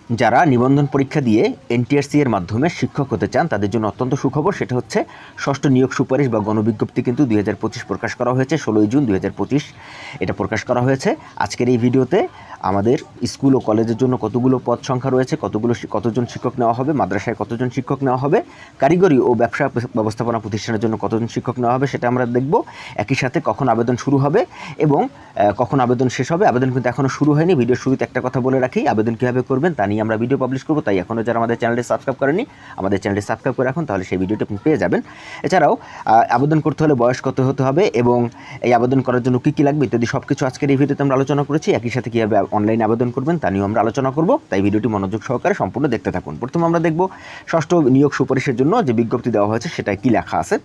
যারা নিবন্ধন পরীক্ষা দিয়ে এনটিআরসি এর মাধ্যমে শিক্ষক হতে চান তাদের জন্য অত্যন্ত সুখবর। সেটা হচ্ছে ষষ্ঠ নিয়োগ সুপারিশ বা গণবিজ্ঞপ্তি কিন্তু 2025 প্রকাশ করা হয়েছে। 16 জুন 2025 এটা প্রকাশ করা হয়েছে। আজকের এই ভিডিওতে আমাদের স্কুল ও কলেজের জন্য কতগুলো পদ সংখ্যা রয়েছে, কতজন শিক্ষক নেওয়া হবে, মাদ্রাসায় কতজন শিক্ষক নেওয়া হবে, কারিগরি ও ব্যবসা ব্যবস্থাপনা প্রতিষ্ঠানের জন্য কতজন শিক্ষক নেওয়া হবে সেটা আমরা দেখব। একই সাথে কখন আবেদন শুরু হবে এবং কখন আবেদন শেষ হবে। আবেদন কিন্তু এখনও শুরু হয়নি। ভিডিওর শুরুতে একটা কথা বলে রাখি, আবেদন কীভাবে করবেন তা নিয়ে আমরা ভিডিও পাবলিশ করব। তাই এখনও যারা আমাদের চ্যানেলটি সাবস্ক্রাইব করেনি আমাদের চ্যানেলটি সাবস্ক্রাইব করে রাখুন, তাহলে সেই ভিডিওটি আপনি পেয়ে যাবেন। এছাড়াও আবেদন করতে হলে বয়স কত হতে হবে এবং এই আবেদন করার জন্য কী কী লাগবে ইত্যাদি সব কিছু আজকের এই ভিডিওতে আমরা আলোচনা করেছি। একই সাথে কীভাবে অনলাইনে আবেদন করবেন তা নিয়েও আমরা আলোচনা করব। তাই ভিডিওটি মনোযোগ সহকারে সম্পূর্ণ দেখতে থাকুন। প্রথমে আমরা দেখব ষষ্ঠ নিয়োগ সুপারিশের জন্য যে বিজ্ঞপ্তি দেওয়া হয়েছে সেটায় কী লেখা আছে।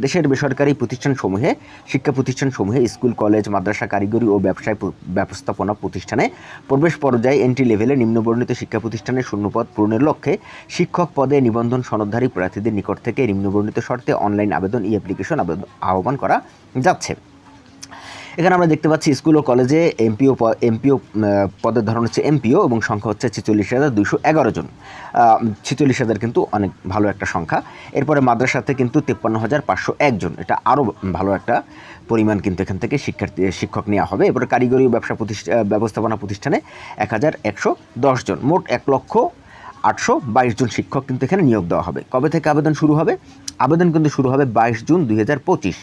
দেশের বেসরকারি প্রতিষ্ঠানসমূহে, শিক্ষা প্রতিষ্ঠানসমূহে, স্কুল, কলেজ, মাদ্রাসা, কারিগরি ও ব্যবসায় ব্যবস্থাপনা প্রতিষ্ঠানে প্রবেশ পর্যায়ে এন্ট্রি লেভেলে নিম্নবর্ণিত শিক্ষা প্রতিষ্ঠানের শূন্যপদ পূরণের লক্ষ্যে শিক্ষক পদে নিবন্ধন সনদধারী প্রার্থীদের নিকট থেকে নিম্নবর্ণিত শর্তে অনলাইন আবেদন অ্যাপ্লিকেশন আহ্বান করা যাচ্ছে। এখানে আমরা দেখতে পাচ্ছি স্কুল ও কলেজে এমপিও পদের ধরন হচ্ছে এমপিও এবং সংখ্যা হচ্ছে 46,211 জন। 46,000 কিন্তু অনেক ভালো একটা সংখ্যা। এরপরে মাদ্রাসাতে কিন্তু 53,501 জন, এটা আরও ভালো একটা পরিমাণ কিন্তু এখান থেকে শিক্ষক নেওয়া হবে। এরপরে কারিগরি ব্যবস্থাপনা প্রতিষ্ঠানে 1,110 জন, মোট 1,822 জন শিক্ষক কিন্তু এখানে নিয়োগ দেওয়া হবে। কবে থেকে আবেদন শুরু হবে? আবেদন কিন্তু শুরু হবে 22 জুন 2025।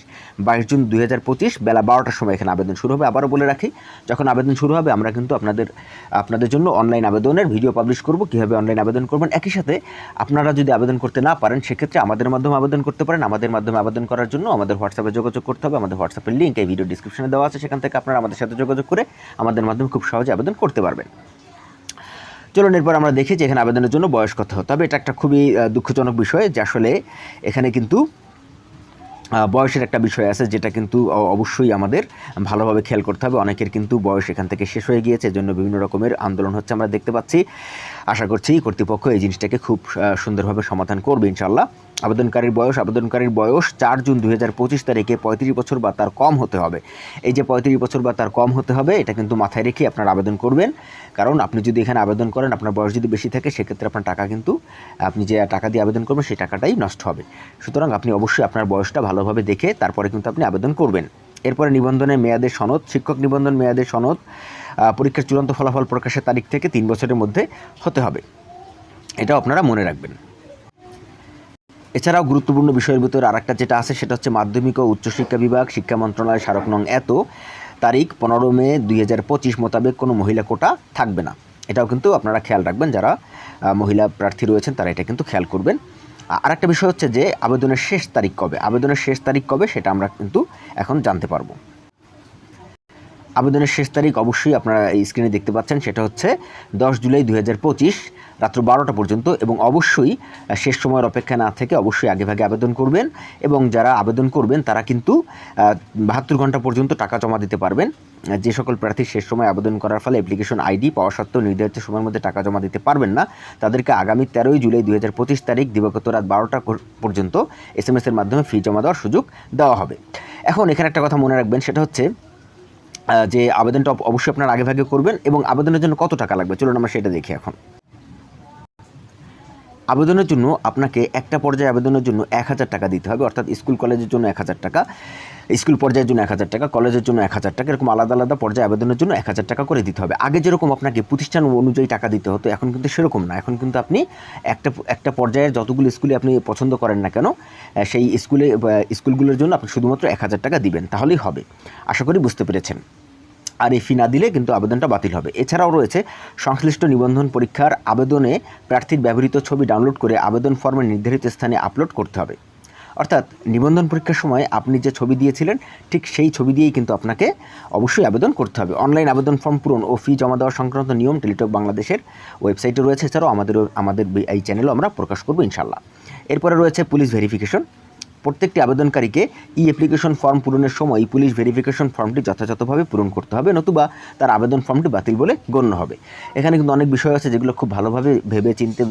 22 জুন 2025 বেলা 12টার সময় এখানে আবেদন শুরু হবে। আবারও বলে রাখি, যখন আবেদন শুরু হবে আমরা কিন্তু আপনাদের জন্য অনলাইন আবেদনের ভিডিও পাবলিশ করব, কীভাবে অনলাইন আবেদন করবেন। একই সাথে আপনারা যদি আবেদন করতে না পারেন সেক্ষেত্রে আমাদের মাধ্যমে আবেদন করতে পারেন। আমাদের মাধ্যমে আবেদন করার জন্য আমাদের হোয়াটসঅ্যাপে যোগাযোগ করতে হবে। আমাদের হোয়াটসঅ্যাপের লিঙ্ক এই ভিডিও ডিসক্রিপশনে দেওয়া আছে, সেখান থেকে আপনারা আমাদের সাথে যোগাযোগ করে আমাদের মাধ্যমে খুব সহজে আবেদন করতে পারবেন। চলুন এরপর আমরা দেখি যে এখানে আবেদনের জন্য বয়স কত হতে হবে। এটা একটা খুবই দুঃখজনক বিষয় যে আসলে এখানে কিন্তু বয়সের একটা বিষয় আছে, যেটা কিন্তু অবশ্যই আমাদের ভালোভাবে খেয়াল করতে হবে। অনেকের কিন্তু বয়স এখান থেকে শেষ হয়ে গিয়েছে, এজন্য বিভিন্ন রকমের আন্দোলন হচ্ছে আমরা দেখতে পাচ্ছি। আশা করছি কর্তৃপক্ষ এই জিনিসটাকে খুব সুন্দরভাবে সমাধান করবে ইনশাআল্লাহ। আবেদনকারীর বয়স 4 জুন 2025 তারিখে 35 বছর বা তার কম হতে হবে। এই যে 35 বছর বা তার কম হতে হবে, এটা কিন্তু মাথায় রেখে আপনারা আবেদন করবেন। কারণ আপনি যদি এখানে আবেদন করেন, আপনার বয়স যদি বেশি থাকে সেক্ষেত্রে আপনার টাকা কিন্তু আপনি যে টাকা দিয়ে আবেদন করবেন সেই টাকাটাই নষ্ট হবে। সুতরাং আপনি অবশ্যই আপনার বয়সটা ভালোভাবে দেখে তারপরে কিন্তু আপনি আবেদন করবেন। এরপরে নিবন্ধনের মেয়াদের সনদ, শিক্ষক নিবন্ধন মেয়াদের সনদ পরীক্ষার চূড়ান্ত ফলাফল প্রকাশের তারিখ থেকে 3 বছরের মধ্যে হতে হবে। এটাও আপনারা মনে রাখবেন। এছাড়াও গুরুত্বপূর্ণ বিষয়ের ভিতরে আরেকটা যেটা আছে সেটা হচ্ছে মাধ্যমিক ও উচ্চশিক্ষা বিভাগ, শিক্ষা মন্ত্রণালয় স্মারক নং এত তারিখ 15 মে 2025 মোতাবেক কোনো মহিলা কোটা থাকবে না। এটাও কিন্তু আপনারা খেয়াল রাখবেন, যারা মহিলা প্রার্থী রয়েছেন তারা এটা কিন্তু খেয়াল করবেন। আরেকটা বিষয় হচ্ছে যে আবেদনের শেষ তারিখ কবে সেটা আমরা কিন্তু এখন জানতে পারবো। আবেদনের শেষ তারিখ অবশ্যই আপনারা এই স্ক্রিনে দেখতে পাচ্ছেন, সেটা হচ্ছে 10 জুলাই 2025 রাত্র 12টা পর্যন্ত। এবং অবশ্যই শেষ সময়ের অপেক্ষা না থেকে অবশ্যই আগেভাগে আবেদন করবেন। এবং যারা আবেদন করবেন তারা কিন্তু 72 ঘন্টা পর্যন্ত টাকা জমা দিতে পারবেন। যে সকল প্রার্থী শেষ সময় আবেদন করার ফলে অ্যাপ্লিকেশন আইডি পাওয়া সত্ত্বেও নির্ধারিত সময়ের মধ্যে টাকা জমা দিতে পারবেন না, তাদেরকে আগামী 13 জুলাই 2025 তারিখ দিবাগত রাত 12টা পর্যন্ত SMS এর মাধ্যমে ফি জমা দেওয়ার সুযোগ দেওয়া হবে। এখন এখানে একটা কথা মনে রাখবেন, সেটা হচ্ছে যে আবেদনটা অবশ্যই আপনারা আগেভাগে করবেন। এবং আবেদনের জন্য কত টাকা লাগবে চলুন আমরা সেটা দেখি এখন। আবেদনের জন্য আপনাকে একটা পর্যায়ে আবেদনের জন্য 1,000 টাকা দিতে হবে, অর্থাৎ স্কুল কলেজের জন্য 1,000 টাকা, স্কুল পর্যায়ের জন্য 1,000 টাকা, কলেজের জন্য 1,000 টাকা, এরকম আলাদা আলাদা পর্যায়ে আবেদনের জন্য 1,000 টাকা করে দিতে হবে। আগে যেরকম আপনাকে প্রতিষ্ঠান অনুযায়ী টাকা দিতে হতো, এখন কিন্তু সেরকম না। এখন কিন্তু আপনি একটা পর্যায়ের যতগুলো স্কুলে আপনি পছন্দ করেন না কেন সেই স্কুলগুলোর জন্য আপনি শুধুমাত্র 1,000 টাকা দিবেন, তাহলেই হবে। আশা করি বুঝতে পেরেছেন। আর এই ফি না দিলে কিন্তু আবেদনটা বাতিল হবে। এছাড়াও রয়েছে সংশ্লিষ্ট নিবন্ধন পরীক্ষার আবেদনে প্রার্থীর ব্যবহৃত ছবি ডাউনলোড করে আবেদন ফর্মে নির্ধারিত স্থানে আপলোড করতে হবে। অর্থাৎ নিবন্ধন পরীক্ষার সময় আপনি যে ছবি দিয়েছিলেন ঠিক সেই ছবি দিয়েই কিন্তু আপনাকে অবশ্যই আবেদন করতে হবে। অনলাইন আবেদন ফর্ম পূরণ ও ফি জমা দেওয়া সংক্রান্ত নিয়ম টেলিটক বাংলাদেশের ওয়েবসাইটে রয়েছে। এছাড়াও আমাদের এই চ্যানেলও আমরা প্রকাশ করবো ইনশাল্লাহ। এরপরে রয়েছে পুলিশ ভেরিফিকেশন। প্রত্যেকটি আবেদনকারীকে অ্যাপ্লিকেশন ফর্ম পূরণের সময় পুলিশ ভেরিফিকেশন ফর্মটি যথাযথভাবে পূরণ করতে হবে, নতুবা তার আবেদন ফর্মটি বাতিল বলে গণ্য হবে। এখানে কিন্তু অনেক বিষয় আছে যেগুলো খুব ভালোভাবে ভেবে চিন্তে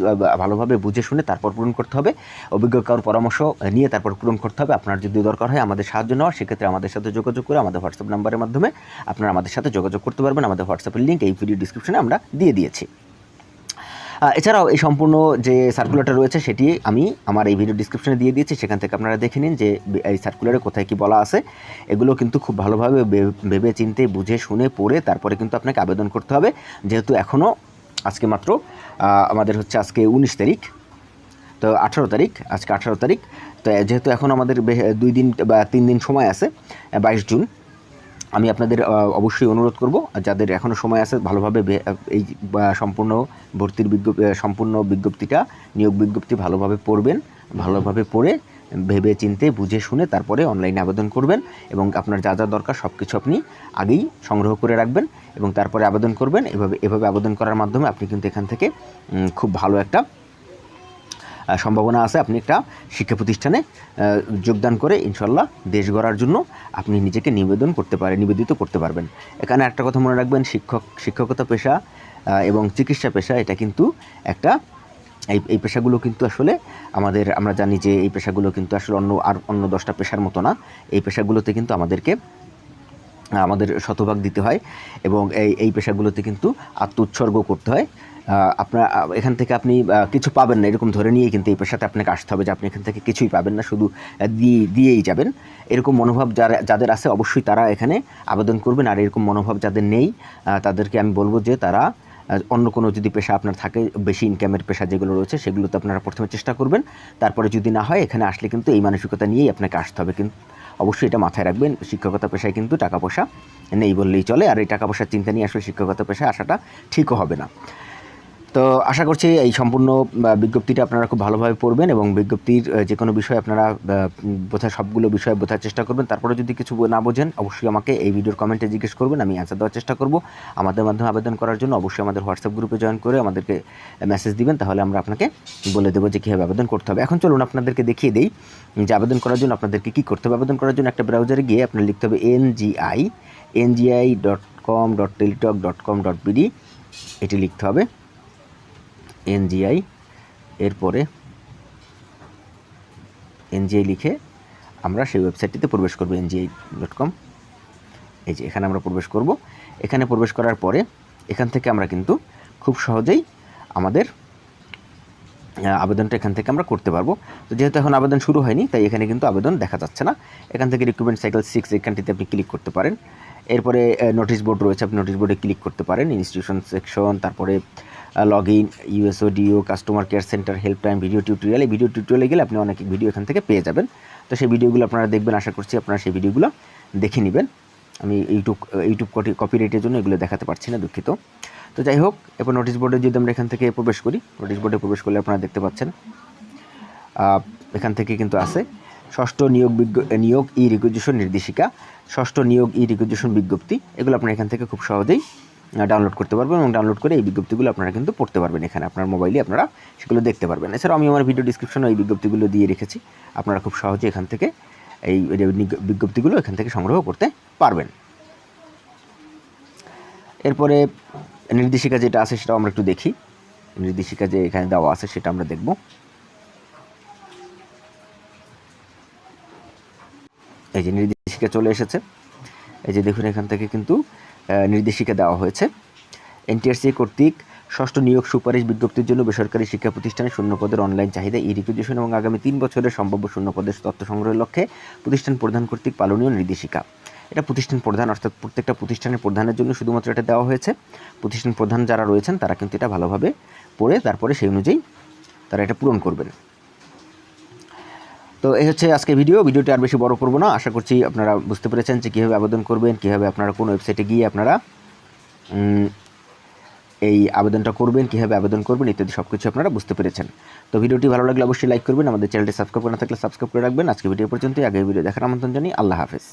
ভালোভাবে বুঝে শুনে তারপর পূরণ করতে হবে। অভিজ্ঞ কারোর পরামর্শ নিয়ে তারপর পূরণ করতে হবে। আপনার যদি দরকার হয় আমাদের সাহায্য নেওয়া, সেক্ষেত্রে আমাদের সাথে যোগাযোগ করে আমাদের হোয়াটসঅ্যাপ নাম্বারের মাধ্যমে আপনারা আমাদের সাথে যোগাযোগ করতে পারবেন। আমাদের হোয়াটসঅ্যাপের লিঙ্ক এই ভিডিও ডিসক্রিপশনে আমরা দিয়ে দিয়েছি। এছাড়াও এই সম্পূর্ণ যে সার্কুলারটা রয়েছে সেটি আমি আমার এই ভিডিও ডিসক্রিপশনে দিয়ে দিয়েছি, সেখান থেকে আপনারা দেখে নিন যে এই সার্কুলারে কোথায় কী বলা আছে। এগুলো কিন্তু খুব ভালোভাবে ভেবে চিন্তে বুঝে শুনে পড়ে তারপরে কিন্তু আপনাকে আবেদন করতে হবে। যেহেতু এখনও আজকে মাত্র আমাদের হচ্ছে আজকে 19 তারিখ, তো 18 তারিখ, আজকে 18 তারিখ, তো যেহেতু এখন আমাদের 2 দিন বা 3 দিন সময় আছে, 22 জুন, আমি আপনাদের অবশ্যই অনুরোধ করব যাদের এখনও সময় আছে ভালোভাবে এই সম্পূর্ণ ভর্তির সম্পূর্ণ বিজ্ঞপ্তিটা, নিয়োগ বিজ্ঞপ্তি ভালোভাবে পড়বেন, ভালোভাবে পড়ে ভেবে চিন্তে বুঝে শুনে তারপরে অনলাইনে আবেদন করবেন এবং আপনার যা যা দরকার সব কিছু আপনি আগেই সংগ্রহ করে রাখবেন এবং তারপরে আবেদন করবেন। এভাবে আবেদন করার মাধ্যমে আপনি কিন্তু এখান থেকে খুব ভালো একটা সম্ভাবনা আছে, আপনি একটা শিক্ষা প্রতিষ্ঠানে যোগদান করে ইনশাল্লাহ দেশ গড়ার জন্য আপনি নিজেকে নিবেদিত করতে পারবেন। এখানে একটা কথা মনে রাখবেন, শিক্ষকতা পেশা এবং চিকিৎসা পেশা এটা কিন্তু একটা এই পেশাগুলো কিন্তু আসলে আমরা জানি যে এই পেশাগুলো কিন্তু আসলে অন্য 10টা পেশার মতো না। এই পেশাগুলোতে কিন্তু আমাদের শতভাগ দিতে হয় এবং এই পেশাগুলোতে কিন্তু আত্মোৎসর্গ করতে হয়। আপনার এখান থেকে আপনি কিছু পাবেন না এরকম ধরে নিয়েই কিন্তু এই পেশাতে আপনাকে আসতে হবে যে আপনি এখান থেকে কিছুই পাবেন না, শুধু দিয়েই যাবেন। এরকম মনোভাব যাদের আছে অবশ্যই তারা এখানে আবেদন করবেন। আর এরকম মনোভাব যাদের নেই তাদেরকে আমি বলবো যে তারা অন্য কোনো যদি পেশা আপনার থাকে, বেশি ইনকামের পেশা যেগুলো রয়েছে সেগুলোতে আপনারা প্রথমে চেষ্টা করবেন। তারপরে যদি না হয় এখানে আসলে কিন্তু এই মানসিকতা নিয়েই আপনাকে আসতে হবে। কিন্তু অবশ্যই এটা মাথায় রাখবেন, শিক্ষকতা পেশায় কিন্তু টাকা পয়সা নেই বললেই চলে। আর এই টাকা পয়সার চিন্তা নিয়ে আসলে শিক্ষকতা পেশায় আসাটা ঠিকও হবে না। তো আশা করছি এই সম্পূর্ণ বিজ্ঞপ্তিটা আপনারা খুব ভালোভাবে পড়বেন এবং বিজ্ঞপ্তির যে কোনো বিষয় আপনারা সবগুলো বিষয় বোঝার চেষ্টা করবেন। তারপরে যদি কিছু না বোঝেন অবশ্যই আমাকে এই ভিডিওর কমেন্টে জিজ্ঞেস করবেন, আমি অ্যান্সার দেওয়ার চেষ্টা করব। আমাদের মাধ্যমে আবেদন করার জন্য অবশ্যই আমাদের হোয়াটসঅ্যাপ গ্রুপে জয়েন করে আমাদেরকে মেসেজ দিবেন, তাহলে আমরা আপনাকে বলে দেবো যে কীভাবে আবেদন করতে হবে। এখন চলুন আপনাদেরকে দেখিয়ে দিই যে আবেদন করার জন্য আপনাদেরকে কী করতে হবে। আবেদন করার জন্য একটা ব্রাউজারে গিয়ে আপনার লিখতে হবে NGI.com.teletalk.com.bd, এটি লিখতে হবে NGI, এরপরে NGI লিখে আমরা সেই ওয়েবসাইটটিতে প্রবেশ করব NGI.com। এই যে এখানে আমরা প্রবেশ করব। এখানে প্রবেশ করার পরে এখান থেকে আমরা কিন্তু খুব সহজেই আমাদের আবেদনটা এখান থেকে আমরা করতে পারবো। তো যেহেতু এখন আবেদন শুরু হয়নি তাই এখানে কিন্তু আবেদন দেখা যাচ্ছে না। এখান থেকে রিক্রুটমেন্ট সাইকেল 6 এখানটিতে আপনি ক্লিক করতে পারেন। এরপরে নোটিশ বোর্ড রয়েছে, আপনি নোটিশ বোর্ডে ক্লিক করতে পারেন, ইনস্টিটিউশন সেকশন, তারপরে log in, USODO, customer care centre, helpline, video tutorial. এই ভিডিও টিউটোরিয়ালে গেলে আপনি অনেক ভিডিও এখান থেকে পেয়ে যাবেন। তো সেই ভিডিওগুলো আপনারা দেখবেন, আশা করছি আপনারা সেই ভিডিওগুলো দেখে নেবেন। আমি ইউটিউব কপিরাইটের জন্য এগুলো দেখাতে পারছি না, দুঃখিত। তো যাই হোক, এরপর নোটিশ বোর্ডে যদি আমরা এখান থেকে প্রবেশ করি, নোটিশ বোর্ডে প্রবেশ করলে আপনারা দেখতে পাচ্ছেন এখান থেকে কিন্তু আছে ষষ্ঠ নিয়োগ ই রিকুইজিশন নির্দেশিকা, ষষ্ঠ নিয়োগ ই রিকুইজিশন বিজ্ঞপ্তি। এগুলো আপনারা এখান থেকে খুব সহজেই ডাউনলোড করতে পারবেন এবং ডাউনলোড করে এই বিজ্ঞপ্তিগুলো আপনারা কিন্তু পড়তে পারবেন। এখানে আপনার মোবাইলে আপনারা সেগুলো দেখতে পারবেন। এছাড়াও আমি আমার ভিডিও ডিসক্রিপশনে এই বিজ্ঞপ্তিগুলো দিয়ে রেখেছি, আপনারা খুব সহজে এখান থেকে এই বিজ্ঞপ্তিগুলো এখান থেকে সংগ্রহ করতে পারবেন। এরপরে নির্দেশিকা যেটা আছে সেটাও আমরা একটু দেখি। নির্দেশিকা যে এখানে দেওয়া আছে সেটা আমরা দেখব। এই যে নির্দেশিকা চলে এসেছে, এই যে দেখুন এখান থেকে কিন্তু নির্দেশিকা দেওয়া হয়েছে। NTRC কর্তৃক ষষ্ঠ নিয়োগ সুপারিশ বিজ্ঞপ্তির জন্য বেসরকারি শিক্ষা প্রতিষ্ঠানে শূন্যপদের অনলাইন চাহিদা ই রিকুইজিশন এবং আগামী 3 বছরের সম্ভাব্য শূন্যপদের তথ্য সংগ্রহের লক্ষ্যে প্রতিষ্ঠান প্রধান কর্তৃক পালনীয় নির্দেশিকা। এটা প্রতিষ্ঠান প্রধান, অর্থাৎ প্রত্যেকটা প্রতিষ্ঠানের প্রধানের জন্য শুধুমাত্র এটা দেওয়া হয়েছে। প্রতিষ্ঠান প্রধান যারা রয়েছেন তারা কিন্তু এটা ভালোভাবে পড়ে তারপরে সেই অনুযায়ী তারা এটা পূরণ করবেন। তো এই হচ্ছে আজকে ভিডিওটি আর বেশি বড় করব না। আশা করছি আপনারা বুঝতে পেরেছেন যে কীভাবে আবেদন করবেন, কীভাবে আপনারা কোন ওয়েবসাইটে গিয়ে আপনারা এই আবেদনটা করবেন, কীভাবে আবেদন করবেন ইত্যাদি সব কিছু আপনারা বুঝতে পেরেছেন। তো ভিডিওটি ভালো লাগলে অবশ্যই লাইক করবেন, আমাদের চ্যানেলটি সাবস্ক্রাইব করে না থাকলে সাবস্ক্রাইব করে রাখবেন। আজকে ভিডিও পর্যন্তই, আগে ভিডিও দেখার আমন্ত্রণ জানিয়ে আল্লাহ হাফেজ।